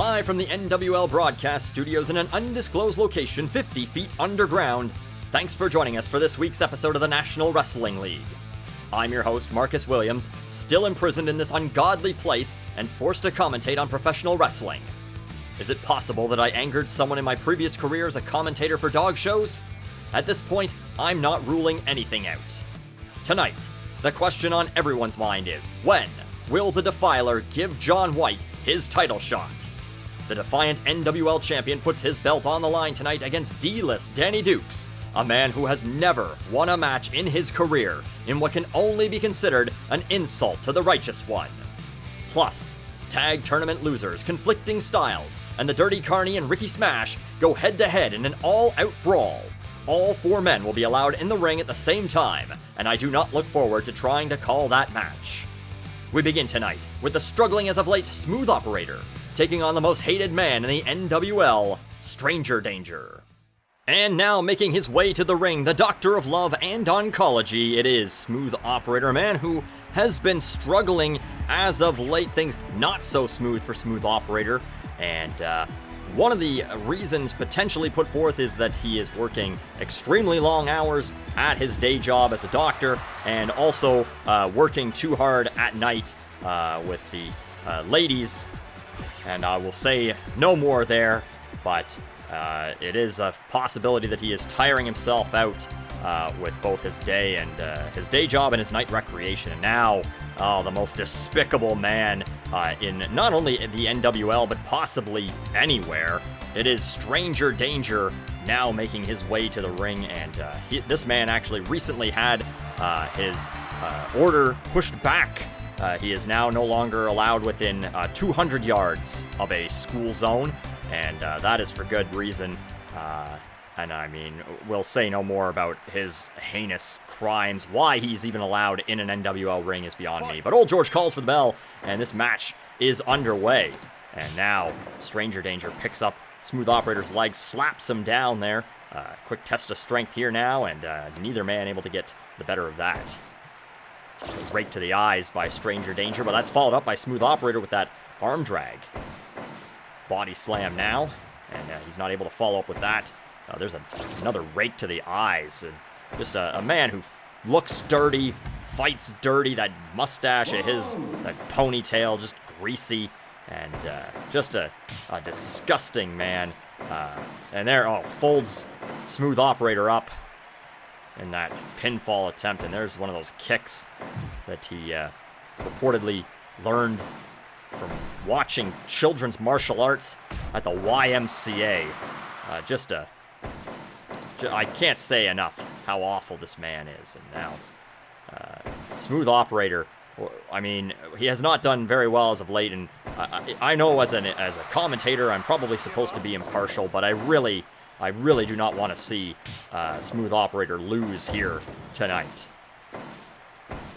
Live from the NWL broadcast studios in an undisclosed location 50 feet underground, thanks for joining us for this week's episode of the National Wrestling League. I'm your host, Marcus Williams, still imprisoned in this ungodly place and forced to commentate on professional wrestling. Is it possible that I angered someone in my previous career as a commentator for dog shows? At this point, I'm not ruling anything out. Tonight, the question on everyone's mind is, when will the Defiler give John White his title shot? The defiant NWL champion puts his belt on the line tonight against D-list Danny Dukes, a man who has never won a match in his career in what can only be considered an insult to the righteous one. Plus, tag tournament losers Conflicting Stiles and the Dirty Carny and Ricky Smash go head-to-head in an all-out brawl. All four men will be allowed in the ring at the same time, and I do not look forward to trying to call that match. We begin tonight with the struggling as of late Smooth Operator, taking on the most hated man in the NWL, Stranger Danger. And now making his way to the ring, the Doctor of Love and Oncology, it is Smooth Operator, a man who has been struggling as of late, things not so smooth for Smooth Operator, and one of the reasons potentially put forth is that he is working extremely long hours at his day job as a doctor, and also working too hard at night with the ladies. And I will say no more there, but it is a possibility that he is tiring himself out with both his day and his day job and his night recreation. And now, the most despicable man in not only the NWL, but possibly anywhere. It is Stranger Danger now making his way to the ring, and this man actually recently had his order pushed back. He is now no longer allowed within 200 yards of a school zone, and that is for good reason. And I mean, we'll say no more about his heinous crimes. Why he's even allowed in an NWL ring is beyond me. But old George calls for the bell, and this match is underway. And now, Stranger Danger picks up Smooth Operator's leg, slaps him down there. Quick test of strength here now, and neither man able to get the better of that. It's a rake to the eyes by Stranger Danger, but that's followed up by Smooth Operator with that arm drag. Body slam now, and he's not able to follow up with that. There's another rake to the eyes. And just a man who looks dirty, fights dirty, that mustache of his, that ponytail, just greasy, and just a disgusting man. And there, folds Smooth Operator up in that pinfall attempt, and there's one of those kicks that he reportedly learned from watching children's martial arts at the YMCA. I can't say enough how awful this man is. And now, Smooth Operator, I mean, he has not done very well as of late, and I know as a commentator I'm probably supposed to be impartial, but I really do not want to see Smooth Operator lose here tonight.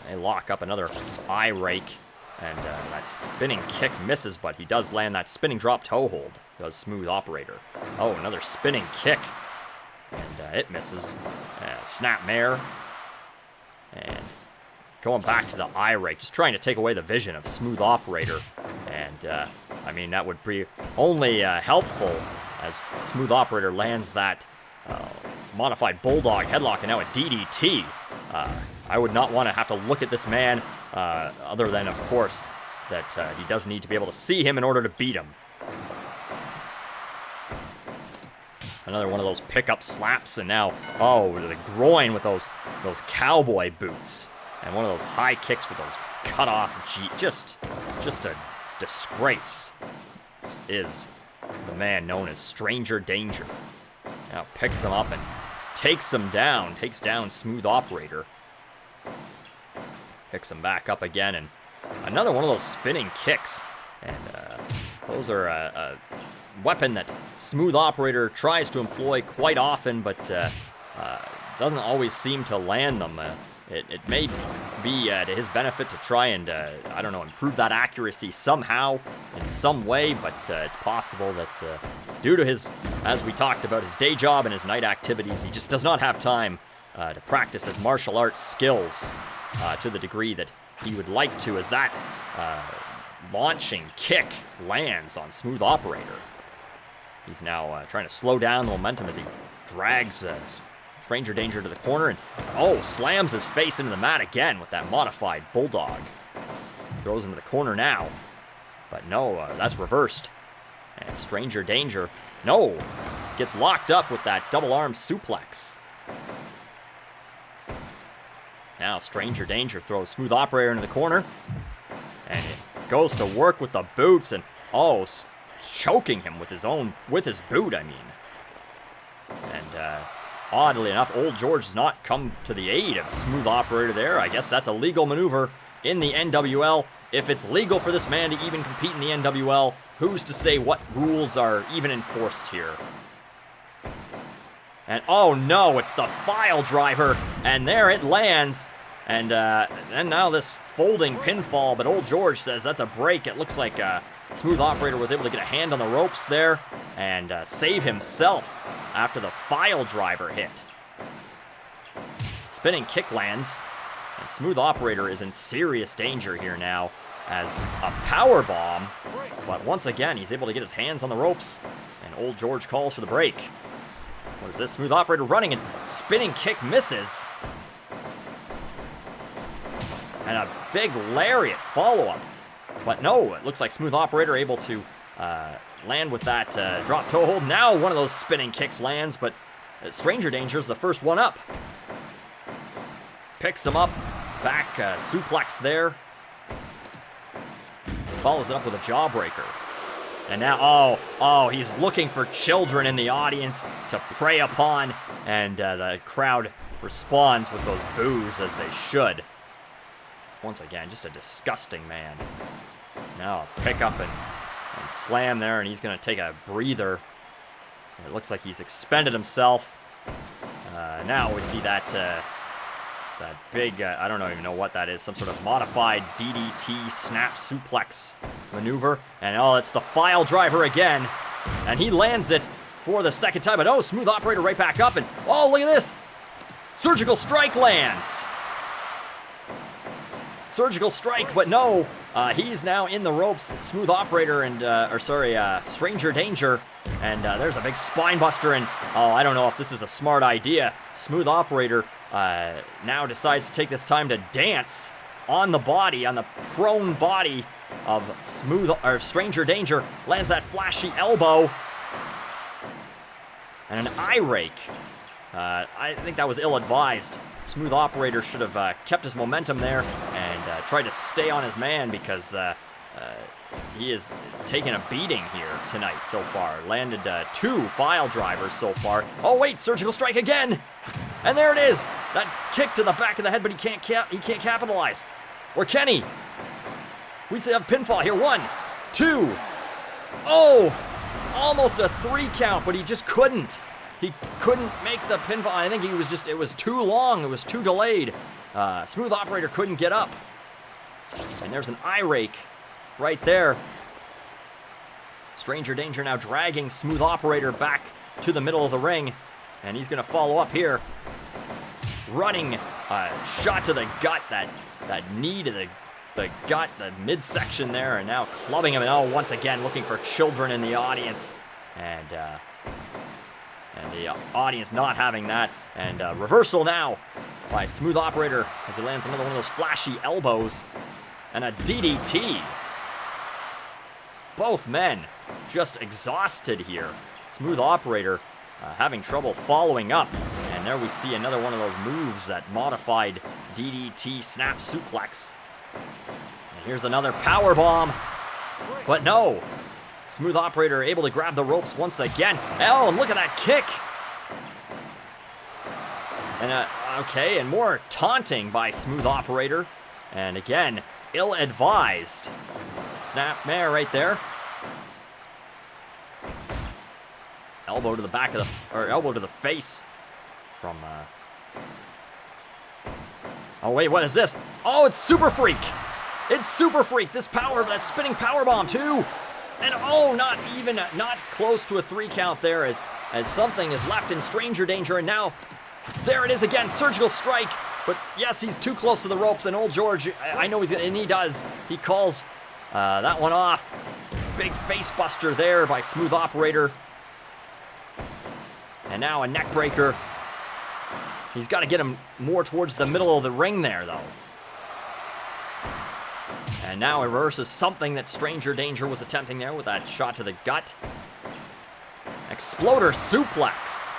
They lock up another eye rake, and that spinning kick misses, but he does land that spinning drop toe hold, does Smooth Operator. Oh, another spinning kick, and it misses. Snapmare, and going back to the eye rake, just trying to take away the vision of Smooth Operator, and I mean, that would be only helpful as Smooth Operator lands that modified Bulldog headlock, and now a DDT. I would not want to have to look at this man, other than, of course, that he does need to be able to see him in order to beat him. Another one of those pickup slaps, and now, the groin with those cowboy boots, and one of those high kicks with those cut off. Just a disgrace. This is the man known as Stranger Danger. Now picks him up and takes him down, takes down Smooth Operator. Picks him back up again, and another one of those spinning kicks. And those are a weapon that Smooth Operator tries to employ quite often, but doesn't always seem to land them. It may be to his benefit to try and, improve that accuracy somehow, in some way, but it's possible that due to his, as we talked about, his day job and his night activities, he just does not have time to practice his martial arts skills to the degree that he would like to, as that launching kick lands on Smooth Operator. He's now trying to slow down the momentum as he drags Stranger Danger to the corner and, slams his face into the mat again with that modified Bulldog. Throws him to the corner now. But no, that's reversed. And Stranger Danger, gets locked up with that double arm suplex. Now Stranger Danger throws Smooth Operator into the corner. And it goes to work with the boots and, choking him with his boot, I mean. And, oddly enough, Old George does not come to the aid of Smooth Operator there. I guess that's a legal maneuver in the NWL. If it's legal for this man to even compete in the NWL, who's to say what rules are even enforced here? And oh no, it's the file driver, and there it lands. And now this folding pinfall, but Old George says that's a break. It looks like Smooth Operator was able to get a hand on the ropes there and save himself after the file driver hit. Spinning kick lands, and Smooth Operator is in serious danger here now as a power bomb, but once again he's able to get his hands on the ropes, and Old George calls for the break. What is this? Smooth Operator running and spinning kick misses. And a big lariat follow-up. But no, it looks like Smooth Operator able to land with that drop toe hold. Now one of those spinning kicks lands, but Stranger Danger is the first one up. Picks him up, back suplex there. Follows it up with a jawbreaker. And now, he's looking for children in the audience to prey upon, and the crowd responds with those boos as they should. Once again, just a disgusting man. Now a pick up and slam there, and he's going to take a breather. It looks like he's expended himself. Now we see that big, I don't even know what that is, some sort of modified DDT snap suplex maneuver. And it's the file driver again. And he lands it for the second time. But Smooth Operator right back up. And look at this. Surgical strike lands. Surgical strike, but no. He's now in the ropes. Smooth Operator and, Stranger Danger. And there's a big spine buster. And, I don't know if this is a smart idea. Smooth Operator now decides to take this time to dance on the body, on the prone body of Stranger Danger. Lands that flashy elbow. And an eye rake. I think that was ill-advised. Smooth Operator should have kept his momentum there and tried to stay on his man because he is taking a beating here tonight so far. Landed 2 file drivers so far. Oh wait, surgical strike again! And there it is! That kick to the back of the head, but he can't capitalize. Or can he? We still have pinfall here. 1, 2. Almost a 3 count, but he just couldn't. He couldn't make the pinfall. I think it was too long. It was too delayed. Smooth Operator couldn't get up. And there's an eye rake right there. Stranger Danger now dragging Smooth Operator back to the middle of the ring. And he's going to follow up here. Running shot to the gut, that knee to the gut, the midsection there, and now clubbing him. And once again looking for children in the audience. And the audience not having that. And reversal now by Smooth Operator as he lands another one of those flashy elbows. And a DDT. Both men just exhausted here. Smooth Operator having trouble following up. And there we see another one of those moves, that modified DDT snap suplex. And here's another power bomb. But no. Smooth Operator able to grab the ropes once again. And look at that kick. And and more taunting by Smooth Operator. And again, ill-advised. Snap mare right there. Elbow to the back of elbow to the face from Oh wait, what is this? Oh, it's Super Freak. It's Super Freak. That spinning power bomb too. And not close to a 3 count there as something is left in Stranger Danger. And now there it is again, surgical strike. But yes, he's too close to the ropes, and Old George, I know he's gonna, and he does. He calls that one off. Big face buster there by Smooth Operator. And now a neck breaker. He's got to get him more towards the middle of the ring there, though. And now it reverses something that Stranger Danger was attempting there with that shot to the gut. Exploder suplex.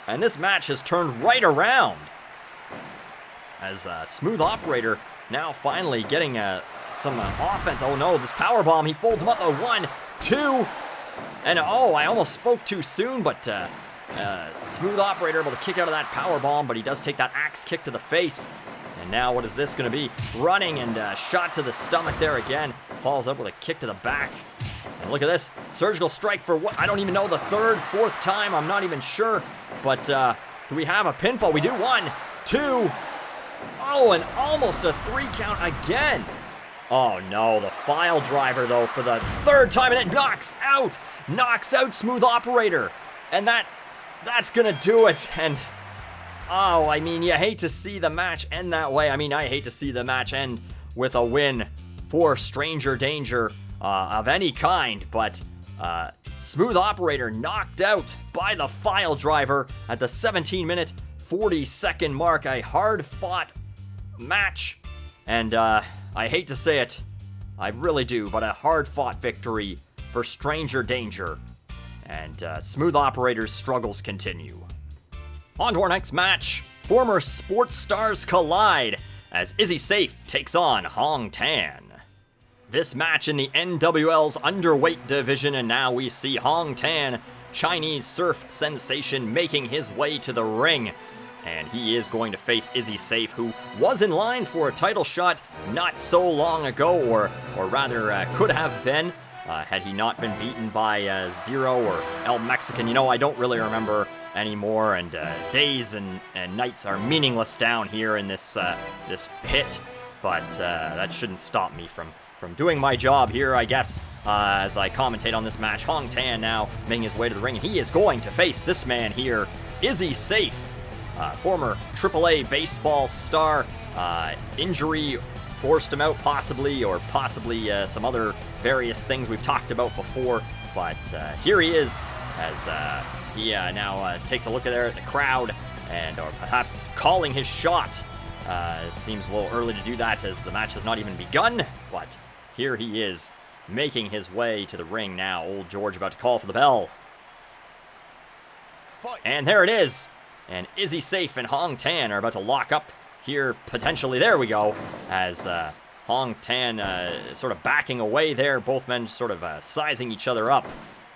And this match has turned right around. As Smooth Operator now finally getting some offense. Oh no, this powerbomb, he folds him up. 1, 2, and oh, I almost spoke too soon, but Smooth Operator able to kick out of that powerbomb, but he does take that axe kick to the face. And now what is this going to be? Running and shot to the stomach there again. Follows up with a kick to the back. And look at this. Surgical strike for what? I don't even know, the third, fourth time. I'm not even sure. But do we have a pinfall? We do. 1, 2. Oh, and almost a 3 count again. Oh no, the file driver though for the third time, and it knocks out Smooth Operator. And that's gonna do it. And oh, I mean, you hate to see the match end that way. I mean, I hate to see the match end with a win for Stranger Danger of any kind, but Smooth Operator knocked out by the file driver at the 17-minute, 40-second mark. A hard-fought match, and I hate to say it, I really do, but a hard-fought victory for Stranger Danger. And Smooth Operator's struggles continue. On to our next match. Former sports stars collide as Izzy Safe takes on Hong Tan. This match in the NWL's underweight division, and now we see Hong Tan, Chinese surf sensation, making his way to the ring. And he is going to face Izzy Safe, who was in line for a title shot not so long ago, or rather could have been, had he not been beaten by Zero or El Mexican. You know, I don't really remember anymore, and days and nights are meaningless down here in this pit, but that shouldn't stop me from doing my job here, I guess, as I commentate on this match. Hong Tan now making his way to the ring, and he is going to face this man here, Izzy Safe. Former AAA baseball star. Injury forced him out, possibly, or possibly some other various things we've talked about before. But here he is, as he now takes a look at the crowd, and or perhaps calling his shot. Seems a little early to do that, as the match has not even begun. But here he is, making his way to the ring now. Old George about to call for the bell. Fight. And there it is. And Izzy Safe and Hong Tan are about to lock up here, potentially. There we go. As Hong Tan sort of backing away there. Both men sort of sizing each other up.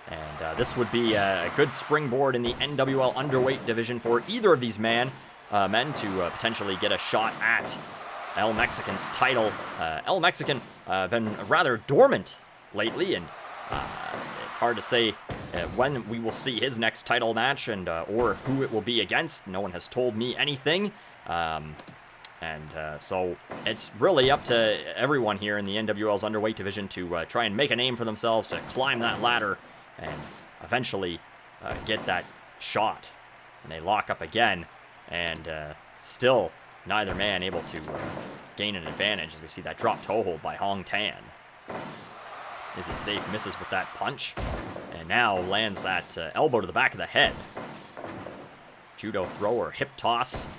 And this would be a good springboard in the NWL underweight division for either of these men to potentially get a shot at El Mexican's title. El Mexican been rather dormant lately, and it's hard to say when we will see his next title match, and or who it will be against. No one has told me anything, so it's really up to everyone here in the NWL's underweight division to try and make a name for themselves, to climb that ladder and eventually get that shot. And they lock up again, and still neither man able to gain an advantage, as we see that drop toe hold by Hong Tan. Izzy Safe misses with that punch, and now lands that elbow to the back of the head. Judo throw or hip toss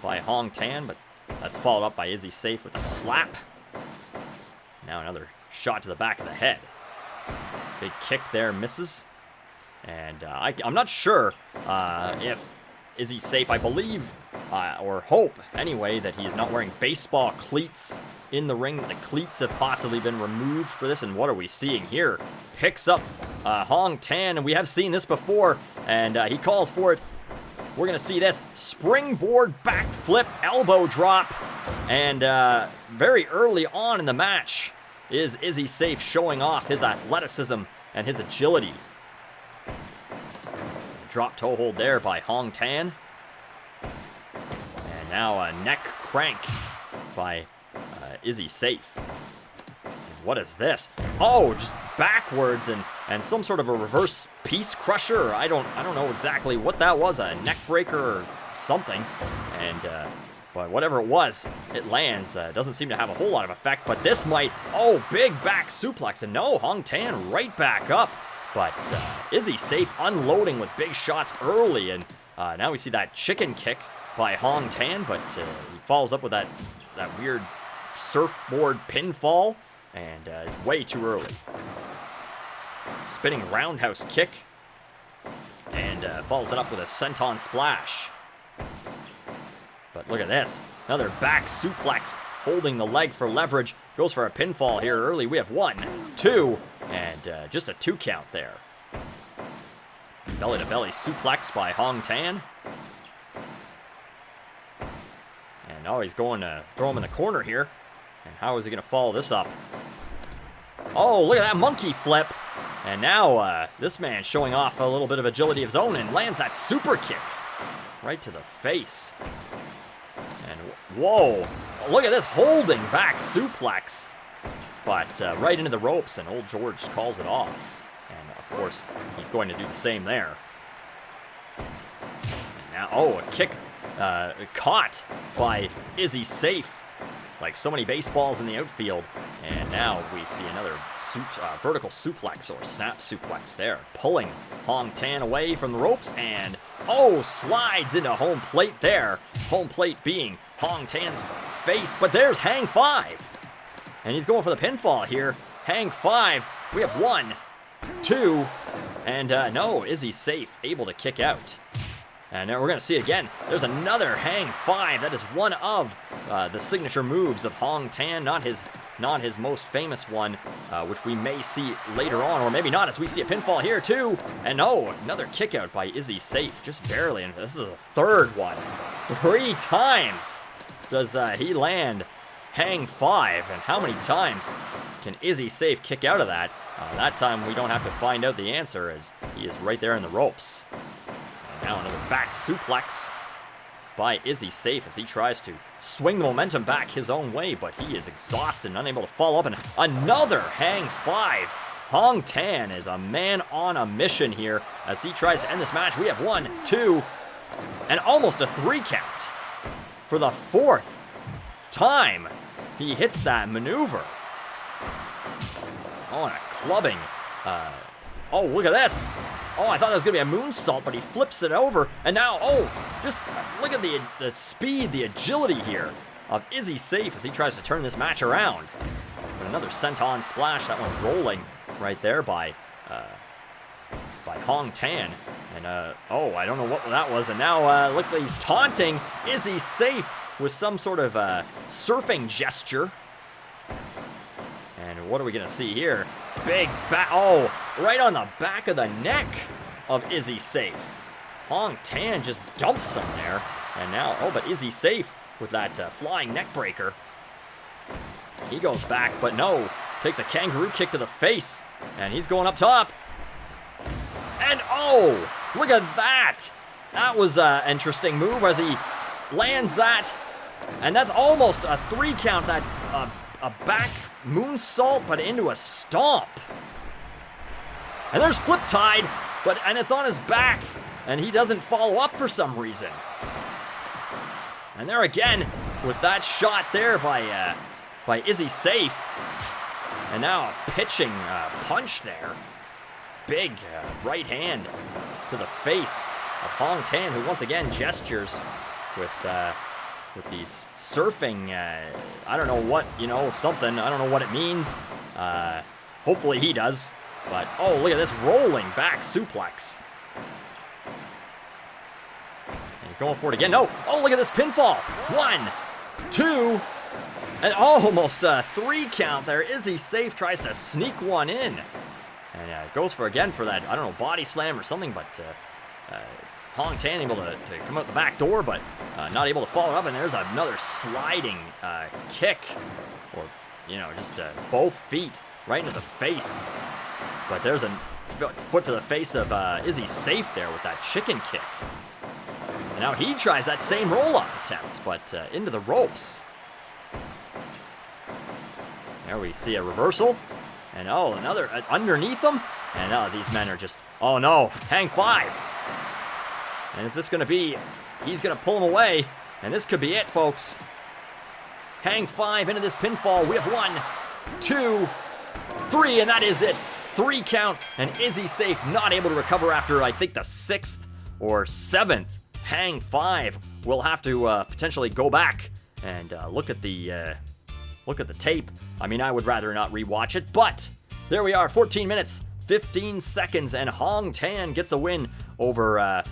by Hong Tan, but that's followed up by Izzy Safe with a slap. Now another shot to the back of the head. Big kick there, misses. And I'm not sure if Izzy Safe, I believe, or hope anyway, that he is not wearing baseball cleats in the ring. The cleats have possibly been removed for this, and what are we seeing here? Picks up Hong Tan, and we have seen this before, and he calls for it. We're going to see this springboard backflip elbow drop, and very early on in the match is Izzy Safe showing off his athleticism and his agility. Drop toe hold there by Hong Tan. And now a neck crank by Izzy Safe. And what is this? Oh, just backwards and some sort of a reverse piece crusher. I don't know exactly what that was, a neck breaker or something. And But whatever it was, it lands. Doesn't seem to have a whole lot of effect, but this might. Oh, big back suplex. And no, Hong Tan right back up. But Izzy safe, unloading with big shots early. And now we see that chicken kick by Hong Tan, but he follows up with that weird surfboard pinfall. And it's way too early. Spinning roundhouse kick. And follows it up with a senton splash. But look at this. Another back suplex, holding the leg for leverage. Goes for a pinfall here early. We have 1, 2, and just a 2 count there. Belly-to-belly suplex by Hong Tan. And now he's going to throw him in the corner here. And how is he going to follow this up? Oh, look at that monkey flip. And now this man showing off a little bit of agility of his own and lands that super kick right to the face. And whoa, look at this holding back suplex. But right into the ropes, and old George calls it off. And of course, he's going to do the same there. And now, oh, a kick caught by Izzy Safe. Like so many baseballs in the outfield. And now we see another vertical suplex or snap suplex there. Pulling Hong Tan away from the ropes and, oh, slides into home plate there. Home plate being Hong Tan's face, but there's Hang 5. And he's going for the pinfall here. Hang 5, we have 1, 2, and no, Izzy Safe, able to kick out. And now we're going to see it again. There's another Hang 5. That is one of the signature moves of Hong Tan, not his most famous one, which we may see later on, or maybe not, as we see a pinfall here too. And no, another kick out by Izzy Safe, just barely. And this is a third one. 3 times does he land Hang 5, and how many times can Izzy Safe kick out of that? That time we don't have to find out the answer, as he is right there in the ropes. Now another back suplex by Izzy Safe as he tries to swing the momentum back his own way, but he is exhausted and unable to follow up. And another Hang 5. Hong Tan is a man on a mission here as he tries to end this match. We have 1, 2, and almost a 3 count. For the 4th time, he hits that maneuver. Oh, and a clubbing. Oh, look at this. Oh, I thought that was going to be a moonsault, but he flips it over. And now, oh, just look at the speed, the agility here of Izzy Safe as he tries to turn this match around. But another senton splash, that one rolling right there by Hong Tan. And, oh, I don't know what that was. And now looks like he's taunting Izzy Safe with some sort of surfing gesture. And what are we going to see here? Big back, oh, right on the back of the neck of Izzy Safe. Hong Tan just dumps him there. And now, oh, but Izzy Safe with that flying neck breaker. He goes back, but no, takes a kangaroo kick to the face. And he's going up top. And oh, look at that. That was an interesting move as he lands that. And that's almost a 3 count, that a back moonsault, but into a stomp. And there's Flip Tide, and it's on his back, and he doesn't follow up for some reason. And there again, with that shot there by Izzy Safe. And now a pitching punch there. Big right hand to the face of Hong Tan, who once again gestures with these surfing, I don't know what, something. I don't know what it means. Hopefully he does. But, oh, look at this rolling back suplex. And he's going for it again. No. Oh, look at this pinfall. 1, 2, and almost a 3 count there. Izzy Safe tries to sneak one in. And goes for that, I don't know, body slam or something, but Hong Tan able to come out the back door, but not able to follow up. And there's another sliding kick, or, just both feet right into the face. But there's a foot to the face of Izzy Safe there with that chicken kick. And now he tries that same roll-up attempt, but into the ropes. There we see a reversal. And oh, another underneath them. And these men are just, oh no, Hang 5. And is this going to be, he's going to pull him away. And this could be it, folks. Hang 5 into this pinfall. We have 1, 2, 3, and that is it. 3 count, and Izzy safe, not able to recover after, I think, the 6th or 7th hang 5. We'll have to potentially go back and look at the tape. I mean, I would rather not rewatch it, but there we are, 14 minutes, 15 seconds, and Hong Tan gets a win over a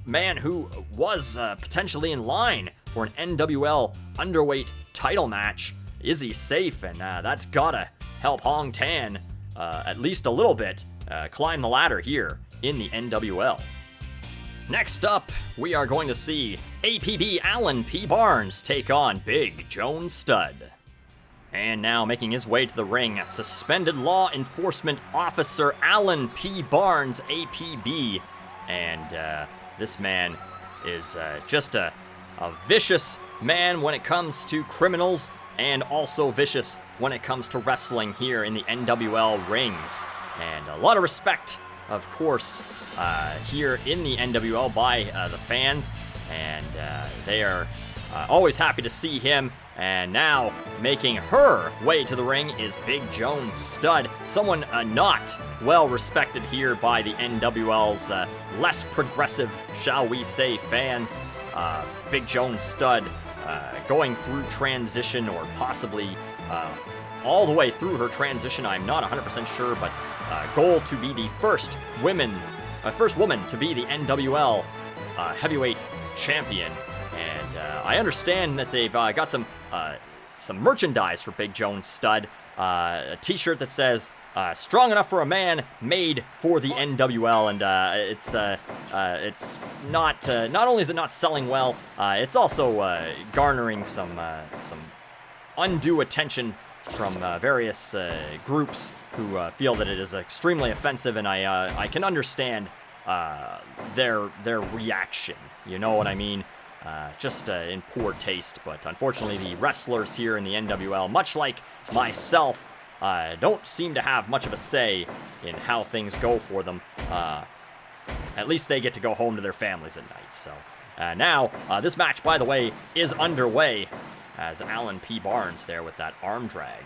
man who was potentially in line for an NWL underweight title match. Izzy safe, and that's gotta help Hong Tan at least a little bit climb the ladder here in the NWL. Next up, we are going to see APB Alan P. Barnes take on Big Joan Studd. And now making his way to the ring, suspended law enforcement officer Alan P. Barnes, APB. And this man is just a vicious man when it comes to criminals, and also vicious when it comes to wrestling here in the NWL rings. And a lot of respect, of course, here in the NWL by the fans, and they are always happy to see him. And now making her way to the ring is Big Joan Studd, someone not well respected here by the NWL's less progressive, shall we say, fans. Big Joan Studd going through transition, or possibly all the way through her transition, I'm not 100% sure, but goal to be the first woman to be the NWL heavyweight champion. And I understand that they've got some merchandise for Big Joan Studd, a t-shirt that says strong enough for a man, made for the NWL, and it's not only is it not selling well, it's also garnering some undue attention from various groups who feel that it is extremely offensive, and I can understand their reaction. You know what I mean? Just in poor taste, but unfortunately the wrestlers here in the NWL, much like myself, don't seem to have much of a say in how things go for them. At least they get to go home to their families at night. So now, this match, by the way, is underway, as Alan P. Barnes there with that arm drag.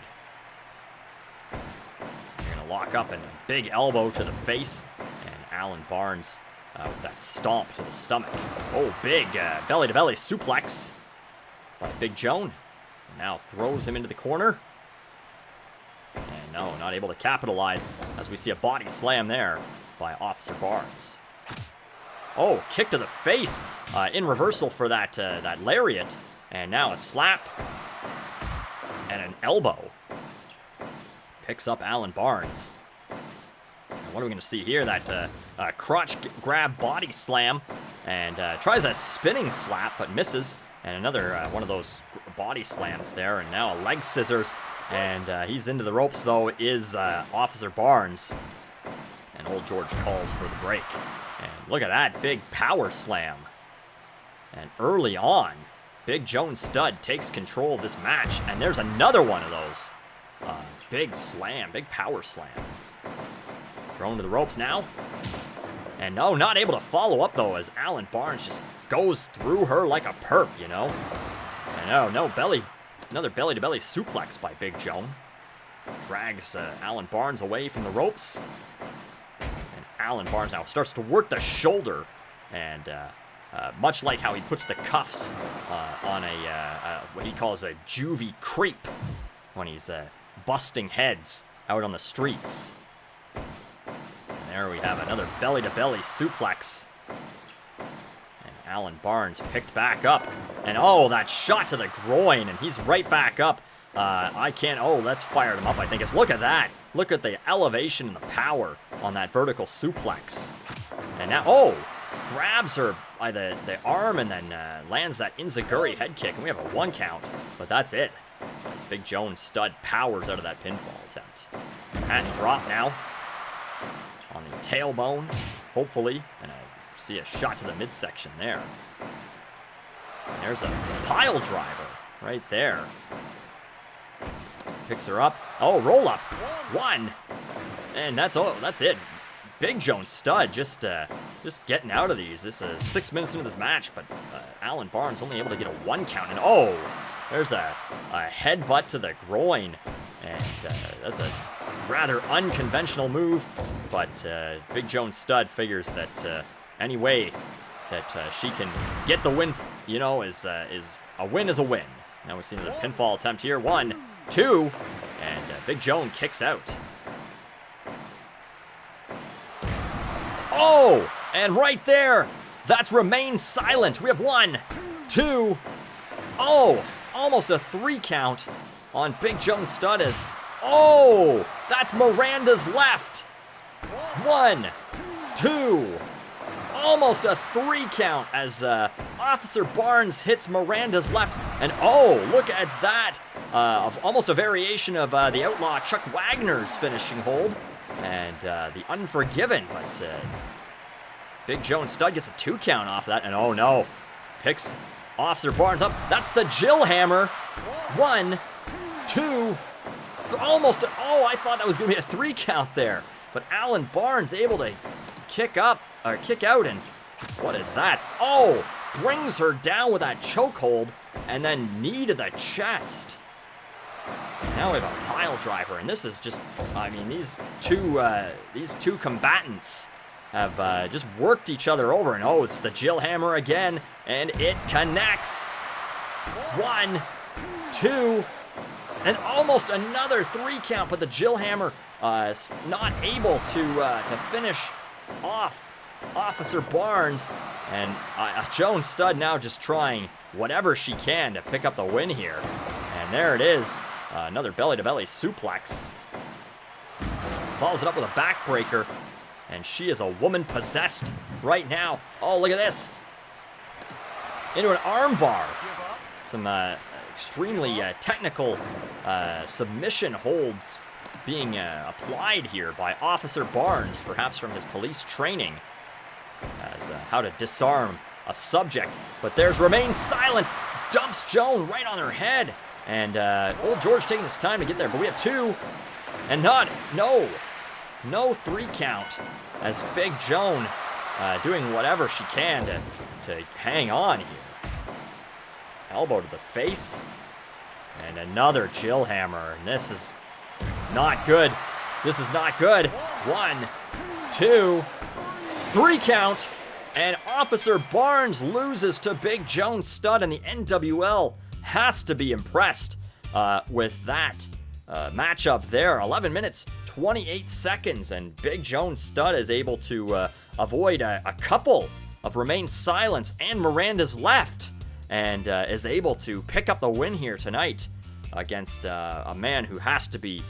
They're going to lock up, and a big elbow to the face, and Alan Barnes with that stomp to the stomach. Oh, big belly-to-belly suplex by Big Joan. And now throws him into the corner. And no, not able to capitalize, as we see a body slam there by Officer Barnes. Oh, kick to the face in reversal for that lariat. And now a slap and an elbow. Picks up Alan Barnes. And what are we going to see here? That crotch grab body slam, and tries a spinning slap but misses. And another one of those body slams there, and now a leg scissors. And he's into the ropes, though, is Officer Barnes. And old George calls for the break. And look at that big power slam. And early on, Big Joan Studd takes control of this match. And there's another one of those. Big slam, big power slam. Thrown to the ropes now. And no, not able to follow up, though, as Alan Barnes just goes through her like a perp, you know. And no, another belly-to-belly suplex by Big Joan. Drags Alan Barnes away from the ropes. And Alan Barnes now starts to work the shoulder. And much like how he puts the cuffs on what he calls a juvie creep when he's busting heads out on the streets. And there we have another belly-to-belly suplex. And Alan Barnes picked back up. And oh, that shot to the groin, and he's right back up. Let's fire him up, I think. Look at that. Look at the elevation and the power on that vertical suplex. And now, grabs her by the arm and then lands that enziguri head kick. And we have a 1 count, but that's it. This Big Joan Studd powers out of that pinfall attempt. And drop now on the tailbone, hopefully. And I see a shot to the midsection there. And there's a pile driver right there. Picks her up. Oh, roll up. 1. And that's it. Big Joan Stud just getting out of these. This is 6 minutes into this match, but Alan Barnes only able to get a 1 count. And oh, there's a headbutt to the groin. And that's a rather unconventional move. But Big Joan Stud figures that any way that she can get the win, you know, is a win is a win. Now we've seen the pinfall attempt here. 1, 2, and Big Joan kicks out. Oh, and right there, that's remain silent. We have 1, 2, oh, almost a 3 count on Big Joan Stud as, oh, that's Miranda's left. 1, 2, almost a 3 count as Officer Barnes hits Miranda's left. And oh, look at that. Almost a variation of the Outlaw Chuck Wagner's finishing hold. And the Unforgiven, but Big Joan Stud gets a 2 count off of that. And oh no, picks Officer Barnes up. That's the Jill Hammer. 1, 2, almost, oh, I thought that was going to be a 3 count there. But Alan Barnes able to kick out, and what is that? Oh, brings her down with that chokehold, and then knee to the chest. Now we have a pile driver, and this is just, I mean, these two combatants have just worked each other over, and oh, it's the Jill Hammer again, and it connects. 1, 2, and almost another 3 count, but the Jill Hammer not able to finish off Officer Barnes, and Joan Stud now just trying whatever she can to pick up the win here. And there it is, another belly-to-belly suplex. Follows it up with a backbreaker, and she is a woman possessed right now. Oh, look at this. Into an armbar. Some extremely technical submission holds being applied here by Officer Barnes, perhaps from his police training, as how to disarm a subject. But there's Remain Silent, dumps Joan right on her head, and Old George taking his time to get there. But we have 2, and no 3 count, as Big Joan doing whatever she can to hang on here. Elbow to the face, and another Jill Hammer, and this is not good. This is not good. 1, 2, 3 count, and Officer Barnes loses to Big Joan Stud, and the NWL has to be impressed with that matchup there. 11 minutes, 28 seconds, and Big Joan Stud is able to avoid a couple of Remain Silence and Miranda's left, and is able to pick up the win here tonight against a man who has to be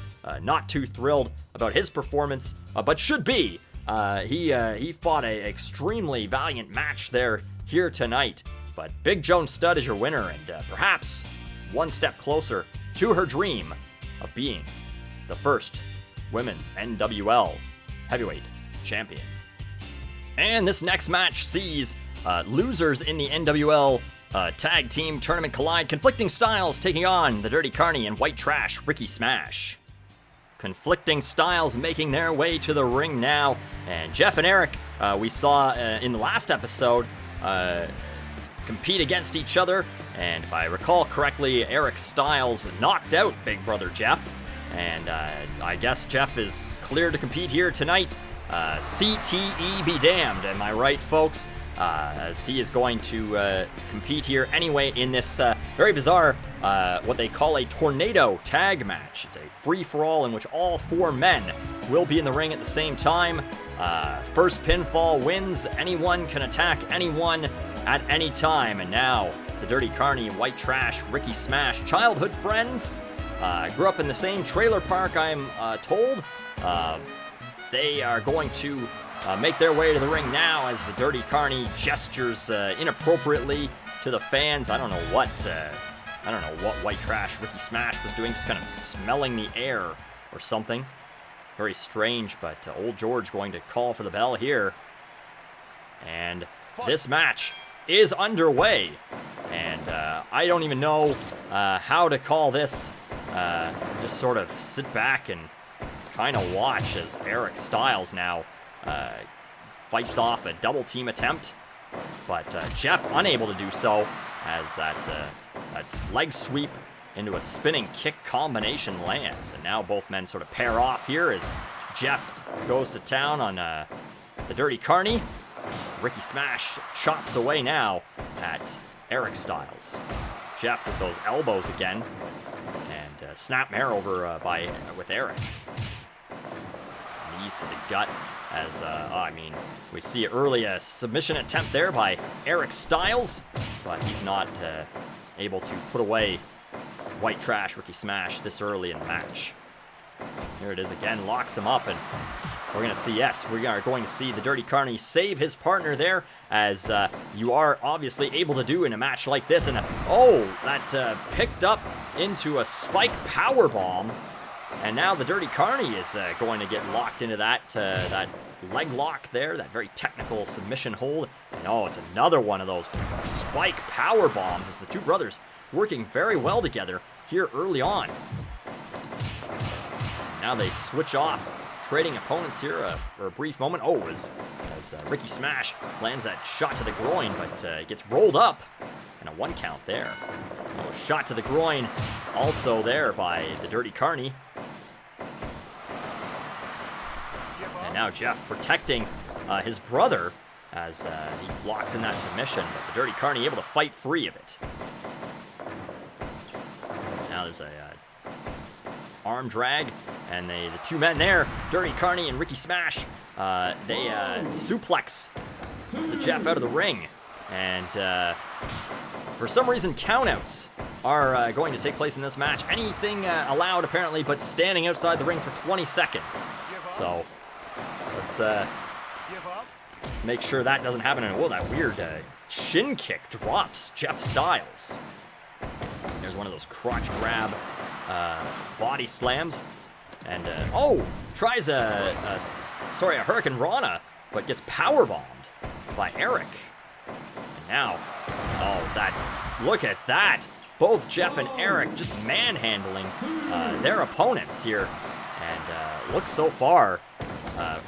not too thrilled about his performance, but should be. He fought an extremely valiant match here tonight. But Big Joan Stud is your winner, and perhaps one step closer to her dream of being the first women's NWL heavyweight champion. And this next match sees losers in the NWL tag team tournament collide. Conflicting Styles taking on the Dirty Carny and White Trash Ricky Smash. Conflicting Styles making their way to the ring now, and Jeff and Eric, we saw in the last episode, compete against each other, and if I recall correctly, Eric Stiles knocked out Big Brother Jeff, and I guess Jeff is clear to compete here tonight. CTE be damned, am I right, folks? As he is going to compete here anyway in this very bizarre, what they call a tornado tag match. It's a free-for-all in which all 4 men will be in the ring at the same time. First pinfall wins. Anyone can attack anyone at any time. And now, the Dirty Carny, White Trash, Ricky Smash, childhood friends, grew up in the same trailer park, I'm told. They are going to make their way to the ring now as the Dirty Carny gestures inappropriately to the fans. I don't know what White Trash Ricky Smash was doing, just kind of smelling the air or something. Very strange, but Old George going to call for the bell here. And this match is underway. And I don't even know how to call this. Just sort of sit back and kind of watch as Eric Stiles now fights off a double team attempt, but Jeff unable to do so as that leg sweep into a spinning kick combination lands. And now both men sort of pair off here as Jeff goes to town on the Dirty Carny. Ricky Smash chops away now at Eric Stiles. Jeff with those elbows again, and snapmare over with Eric. Knees to the gut as, we see early a submission attempt there by Eric Stiles, but he's not able to put away white trash Ricky Smash this early in the match. Here it is again, locks him up, and we're going to see, yes, we are going to see the Dirty Carny save his partner there, as you are obviously able to do in a match like this. And that picked up into a spike powerbomb, and now the Dirty Carny is going to get locked into that leg lock there, that very technical submission hold. And it's another one of those spike power bombs as the two brothers working very well together here early on. Now they switch off, trading opponents here for a brief moment. As Ricky Smash lands that shot to the groin, but gets rolled up, and a 1 count there. Shot to the groin also there by the Dirty Carny. And now Jeff protecting his brother as he locks in that submission, but the Dirty Carny able to fight free of it. Now there's a arm drag, and the two men there, Dirty Carny and Ricky Smash, they suplex the Jeff out of the ring, and for some reason countouts are going to take place in this match. Anything allowed apparently, but standing outside the ring for 20 seconds. So let's make sure that doesn't happen. And that weird shin kick drops Jeff Stiles. There's one of those crotch grab body slams, and tries a Hurricane Rana, but gets power bombed by Eric. And now, look at that! Both Jeff and Eric just manhandling their opponents here, and looks so far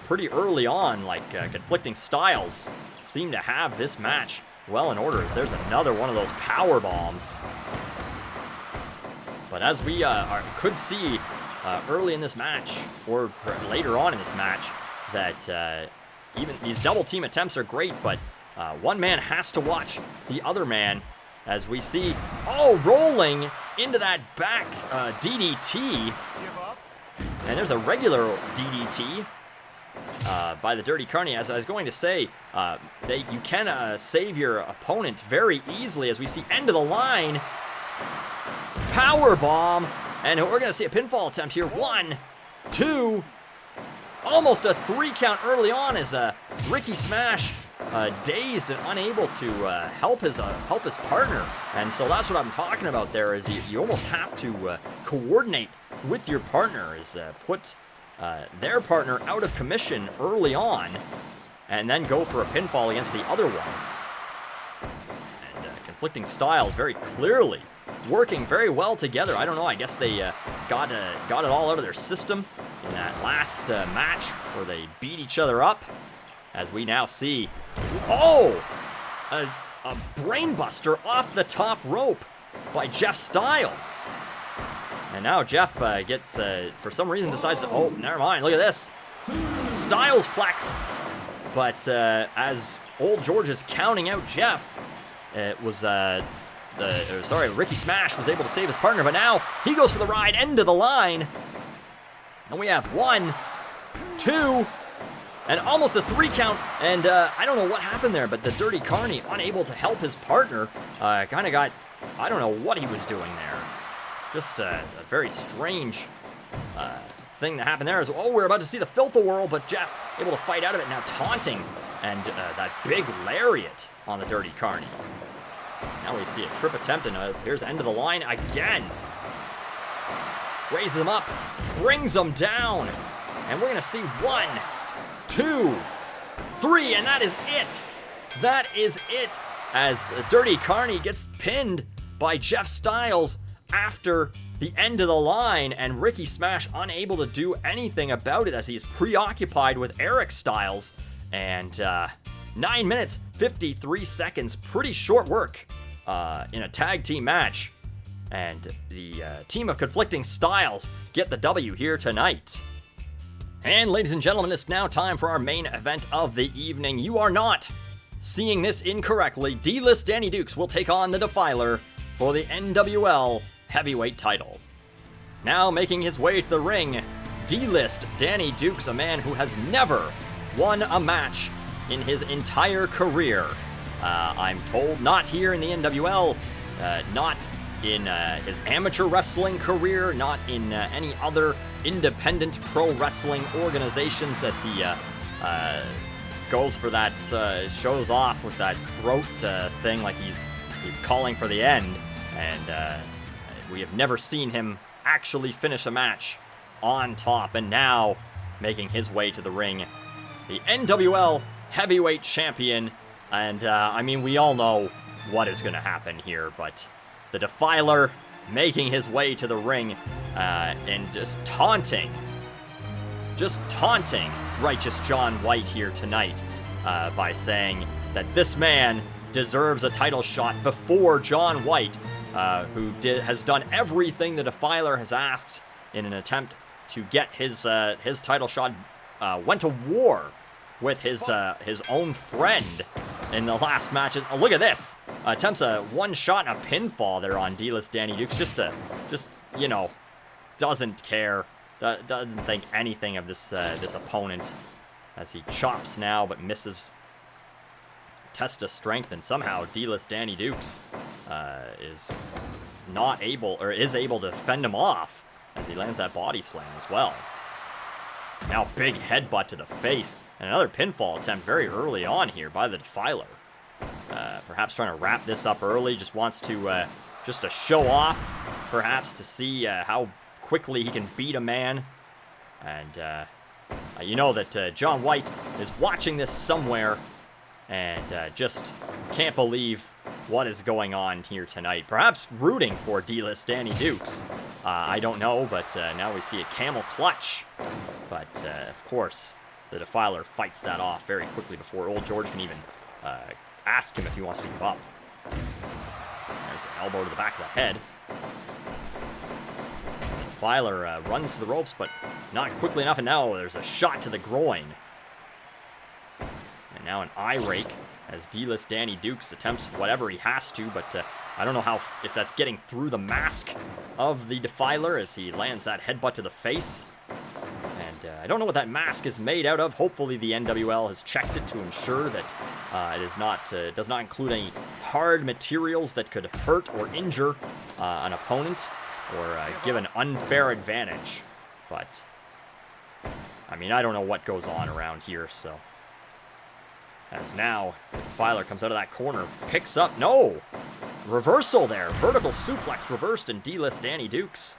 pretty early on like conflicting styles seem to have this match well in order, as there's another one of those power bombs. But as we could see early in this match, or later on in this match, that even these double team attempts are great, but one man has to watch the other man, as we see, rolling into that back DDT. And there's a regular DDT by the Dirty Carny. As I was going to say, you can save your opponent very easily, as we see end of the line. Power bomb, and we're going to see a pinfall attempt here. 1, 2, almost a 3 count early on, as Ricky Smash dazed and unable to help his partner. And so that's what I'm talking about there, is you almost have to coordinate with your partner, is put their partner out of commission early on, and then go for a pinfall against the other one. And conflicting styles very clearly working very well together. I don't know, I guess they got it all out of their system in that last match where they beat each other up, as we now see, a brainbuster off the top rope by Jeff Stiles. And now Jeff gets, for some reason, decides to, never mind, look at this. Stiles plex. But as Old George is counting out Jeff, it was, Ricky Smash was able to save his partner, but now he goes for the ride, end of the line. And we have 1, 2, and almost a 3 count. And I don't know what happened there, but the Dirty Carny, unable to help his partner, kind of got, I don't know what he was doing there. Just a very strange thing that happened there. We're about to see the Filth-A-Whirl, but Jeff able to fight out of it, now taunting, and that big lariat on the Dirty Carny. Now we see a trip attempt, and here's the end of the line again. Raises him up, brings him down, and we're going to see 1, 2, 3, and that is it. That is it, as the Dirty Carny gets pinned by Jeff Stiles after the end of the line, and Ricky Smash unable to do anything about it as he's preoccupied with Eric Stiles. And 9 minutes, 53 seconds, pretty short work in a tag team match. And the team of conflicting styles get the W here tonight. And ladies and gentlemen, it's now time for our main event of the evening. You are not seeing this incorrectly. D-List Danny Dukes will take on the Defiler for the NWL Heavyweight title. Now making his way to the ring, D-List Danny Dukes, a man who has never won a match in his entire career. I'm told not here in the NWL, not in his amateur wrestling career, not in any other independent pro wrestling organizations, as he goes for that, shows off with that throat thing like he's calling for the end. And we have never seen him actually finish a match on top. And now making his way to the ring, the NWL Heavyweight Champion. And I mean, we all know what is going to happen here, but the Defiler making his way to the ring and just taunting righteous John White here tonight by saying that this man deserves a title shot before John White, who has done everything the Defiler has asked in an attempt to get his title shot, went to war with his own friend in the last match. Oh, look at this! Attempts a one shot and a pinfall there on D-List Danny Dukes. Just you know, doesn't care, doesn't think anything of this opponent as he chops now but misses. Test of strength, and somehow D-List Danny Dukes is able to fend him off as he lands that body slam as well. Now big headbutt to the face, and another pinfall attempt very early on here by the Defiler. Perhaps trying to wrap this up early, just wants to show off, perhaps to see how quickly he can beat a man. And you know that John White is watching this somewhere, and just can't believe what is going on here tonight. Perhaps rooting for D-List Danny Dukes. I don't know, but now we see a camel clutch. But, of course, the Defiler fights that off very quickly before Old George can even ask him if he wants to give up. There's an elbow to the back of the head. The Defiler runs to the ropes, but not quickly enough, and now there's a shot to the groin. And now an eye rake as D-List Danny Dukes attempts whatever he has to, but I don't know if that's getting through the mask of the Defiler as he lands that headbutt to the face. And I don't know what that mask is made out of. Hopefully the NWL has checked it to ensure that it does not include any hard materials that could hurt or injure an opponent or give an unfair advantage. But, I mean, I don't know what goes on around here, so. As now, the Defiler comes out of that corner, picks up, no! Reversal there, vertical suplex reversed, and D-List Danny Dukes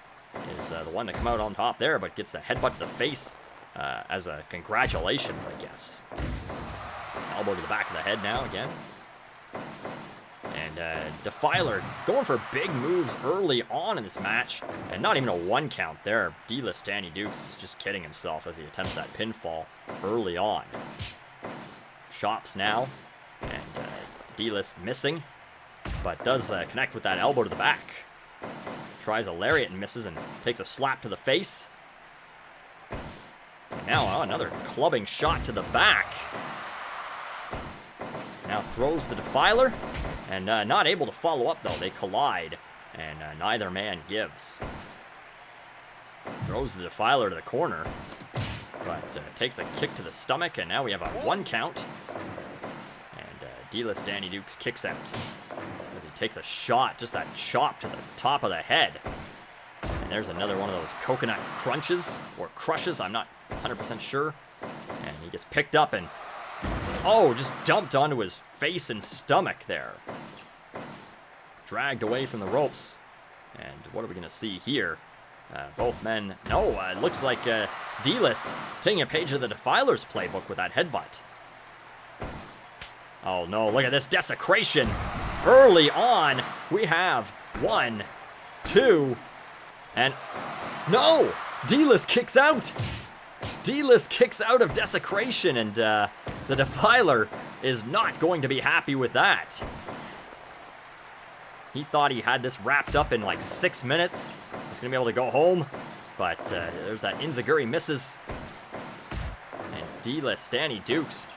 is the one to come out on top there, but gets a headbutt to the face as a congratulations, I guess. Elbow to the back of the head now again. And Defiler going for big moves early on in this match, and not even a one count there. D-List Danny Dukes is just kidding himself as he attempts that pinfall early on. Chops now, and D-List missing, but does connect with that elbow to the back. Tries a lariat and misses, and takes a slap to the face. And now another clubbing shot to the back. Now throws the Defiler, and not able to follow up though. They collide, and neither man gives. Throws the Defiler to the corner, but takes a kick to the stomach, and now we have a one count. And D-List Danny Dukes kicks out as he takes a shot, just that chop to the top of the head. And there's another one of those coconut crunches, or crushes, I'm not 100% sure. And he gets picked up and, oh, just dumped onto his face and stomach there. Dragged away from the ropes. And what are we going to see here? Both men, no, it looks like D-List taking a page of the Defiler's playbook with that headbutt. Oh no, look at this desecration. Early on, we have 1, 2, And no! D-List kicks out! D-List kicks out of Desecration, and the Defiler is not going to be happy with that. He thought he had this wrapped up in like 6 minutes. He's going to be able to go home, but there's that Inzaguri misses. And D-List, Danny Dukes,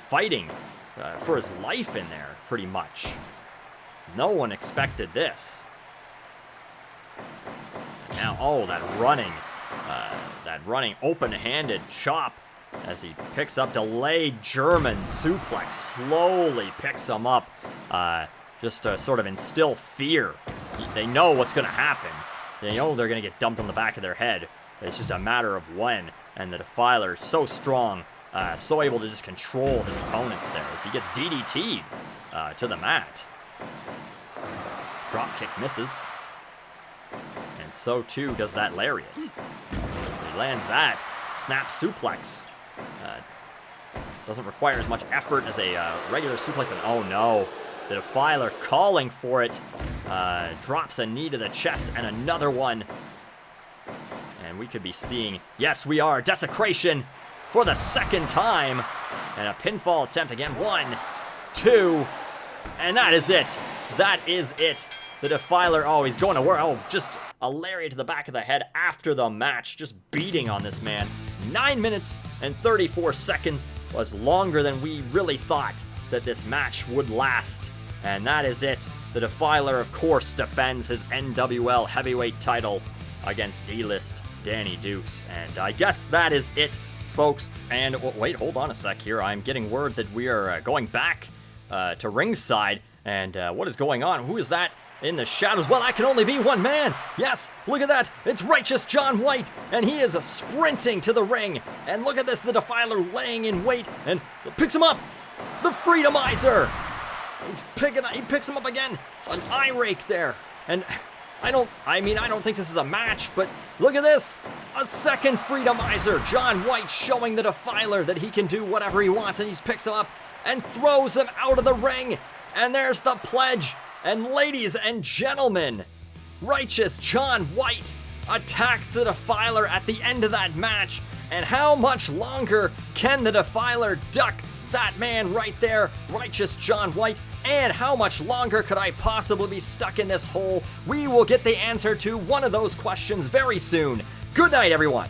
fighting for his life in there, pretty much. No one expected this. And now, oh, that running open-handed chop as he picks up delayed German suplex, slowly picks him up, just to sort of instill fear. They know what's going to happen. They know they're going to get dumped on the back of their head. It's just a matter of when. And the Defiler, so strong, so able to just control his opponents there as he gets DDT'd to the mat. Drop kick misses. And so too does that lariat. He lands that. Snap suplex. Doesn't require as much effort as a regular suplex. And oh no, the Defiler calling for it. Drops a knee to the chest and another one. And we could be seeing, yes we are, Desecration for the second time. And a pinfall attempt again. 1, 2, and that is it. That is it. The Defiler, oh, he's going to work. Oh, just a lariat to the back of the head after the match. Just beating on this man. 9 minutes and 34 seconds was longer than we really thought that this match would last. And that is it. The Defiler, of course, defends his NWL heavyweight title against D-List Danny Dukes. And I guess that is it, folks. And wait, hold on a sec here. I'm getting word that we are going back to ringside. And what is going on? Who is that in the shadows? Well, that can only be one man. Yes, look at that. It's Righteous John White, and he is sprinting to the ring. And look at this, the Defiler laying in wait and picks him up. The Freedomizer. He picks him up again. An eye rake there. And I don't think this is a match, but look at this. A second Freedomizer. John White showing the Defiler that he can do whatever he wants, and he picks him up and throws him out of the ring. And there's the pledge. And ladies and gentlemen, Righteous John White attacks the Defiler at the end of that match. And how much longer can the Defiler duck that man right there, Righteous John White? And how much longer could I possibly be stuck in this hole? We will get the answer to one of those questions very soon. Good night, everyone.